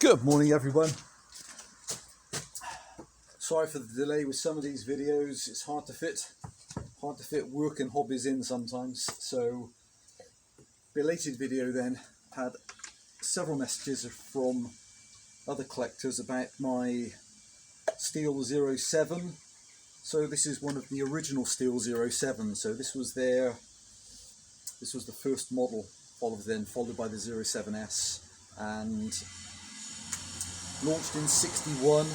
Good morning, everyone. Sorry for the delay with some of these videos. It's hard to fit work and hobbies in sometimes. So, belated video then. Had several messages from other collectors about my Stihl 07. So this is one of the original Stihl 07. So this was the first model, followed by the 07S, and launched in '61.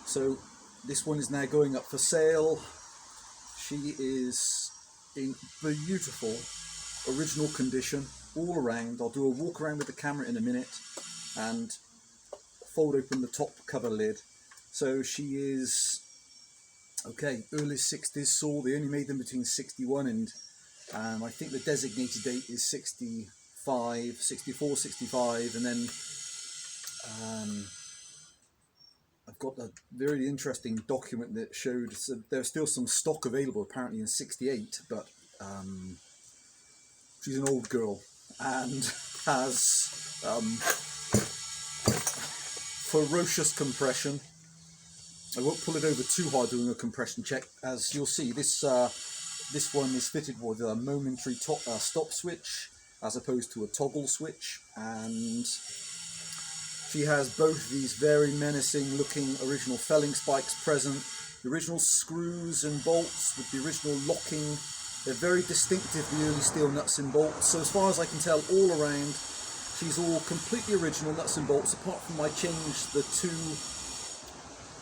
So this one is now going up for sale. She is in beautiful original condition all around. I'll do a walk around with the camera in a minute and fold open the top cover lid. So she is early 60s saw. They only made them between '61 and I think the designated date is 64, 65, and then I've got a very interesting document that showed there's still some stock available apparently in '68, but she's an old girl and has ferocious compression. I won't pull it over too hard doing a compression check. As you'll see, this one is fitted with a momentary stop switch as opposed to a toggle switch, and she has both these very menacing looking original felling spikes present, the original screws and bolts with the original locking. They're very distinctive, the early Stihl nuts and bolts. So as far as I can tell, all around, she's all completely original nuts and bolts, apart from I changed the two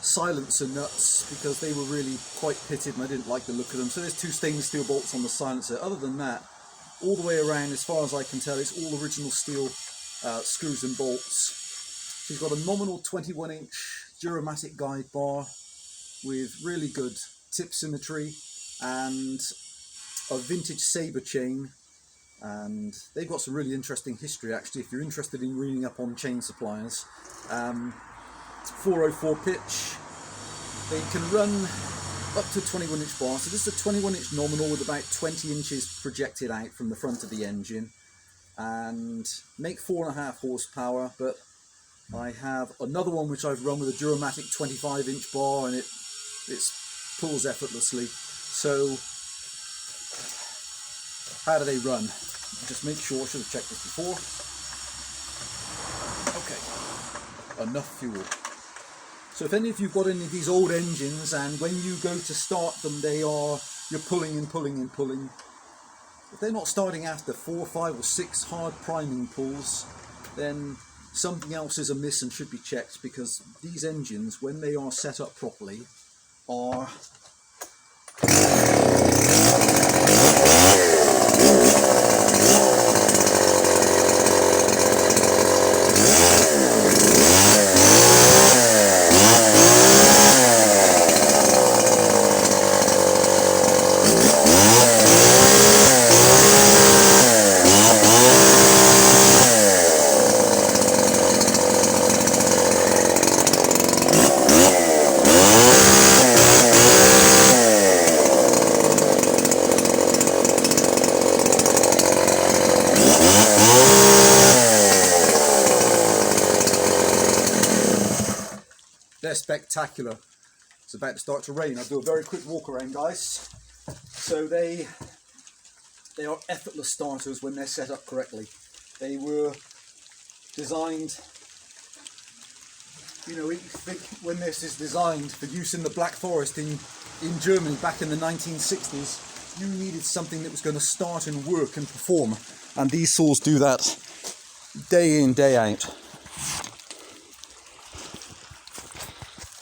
silencer nuts because they were really quite pitted and I didn't like the look of them. So there's two stainless steel bolts on the silencer. Other than that, all the way around, as far as I can tell, it's all original Stihl screws and bolts. She's got a nominal 21-inch Duramatic guide bar with really good tip symmetry and a vintage saber chain. And they've got some really interesting history actually if you're interested in reading up on chain suppliers. 404 pitch. They can run up to 21-inch bar. So this is a 21-inch nominal with about 20 inches projected out from the front of the engine, and make 4.5 horsepower. But I have another one which I've run with a Duramatic 25-inch bar, and it pulls effortlessly. So how do they run? Just make sure, I should have checked this before. Okay, enough fuel. So if any of you've got any of these old engines and when you go to start them you're pulling and pulling and pulling, if they're not starting after 4, 5 or 6 hard priming pulls, then something else is amiss and should be checked, because these engines, when they are set up properly, are they're spectacular. It's about to start to rain. I'll do a very quick walk around, guys. So they are effortless starters when they're set up correctly. They were designed, you know, when this is designed for use in the Black Forest in Germany back in the 1960s, you needed something that was going to start and work and perform. And these saws do that day in, day out.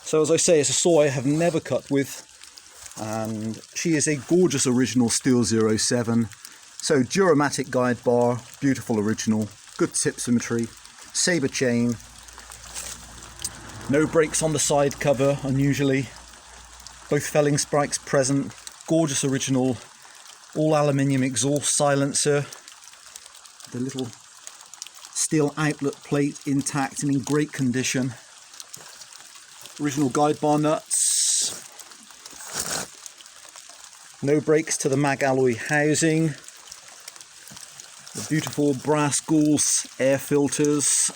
So as I say, it's a saw I have never cut with, and she is a gorgeous original Stihl 07. So Duramatic guide bar, beautiful original, good tip symmetry, saber chain, no brakes on the side cover unusually, both felling spikes present, gorgeous original all aluminium exhaust silencer, the little steel outlet plate intact and in great condition. Original guide bar nuts, no brakes to the mag alloy housing, the beautiful brass gauze air filters,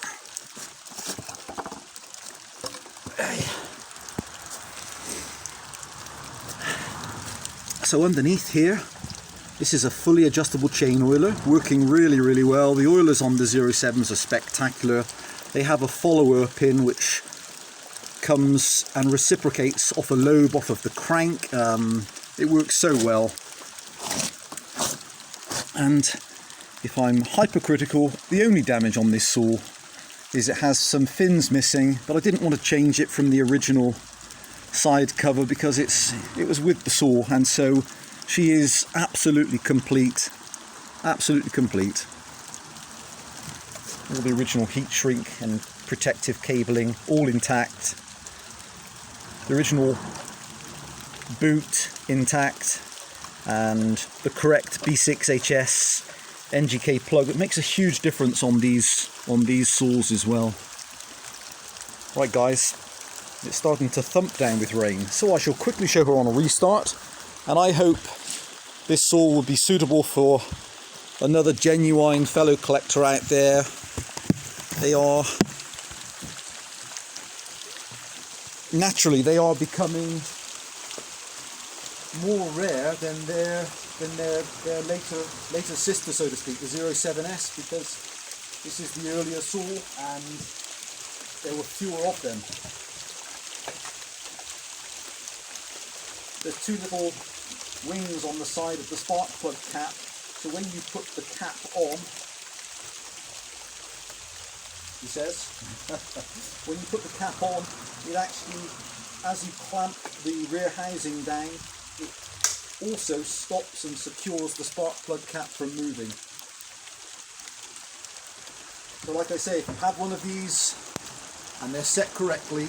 So underneath here, this is a fully adjustable chain oiler, working really well. The oilers on the 07s are spectacular. They have a follower pin which comes and reciprocates off a lobe off of the crank. It works so well. And if I'm hypercritical, the only damage on this saw is it has some fins missing, but I didn't want to change it from the original side cover because it was with the saw, and so she is absolutely complete. Absolutely complete. All the original heat shrink and protective cabling all intact. The original boot intact, and the correct B6HS NGK plug. It makes a huge difference on these saws as well. Right guys, it's starting to thump down with rain, so I shall quickly show her on a restart, and I hope this saw will be suitable for another genuine fellow collector out there. They are naturally becoming more rare than their later sister, so to speak, the 07S, because this is the earlier saw and there were fewer of them. There's two little wings on the side of the spark plug cap, so when you put the cap on, he says, when you put the cap on, it actually, as you clamp the rear housing down, it also stops and secures the spark plug cap from moving. So like I say, if you have one of these and they're set correctly,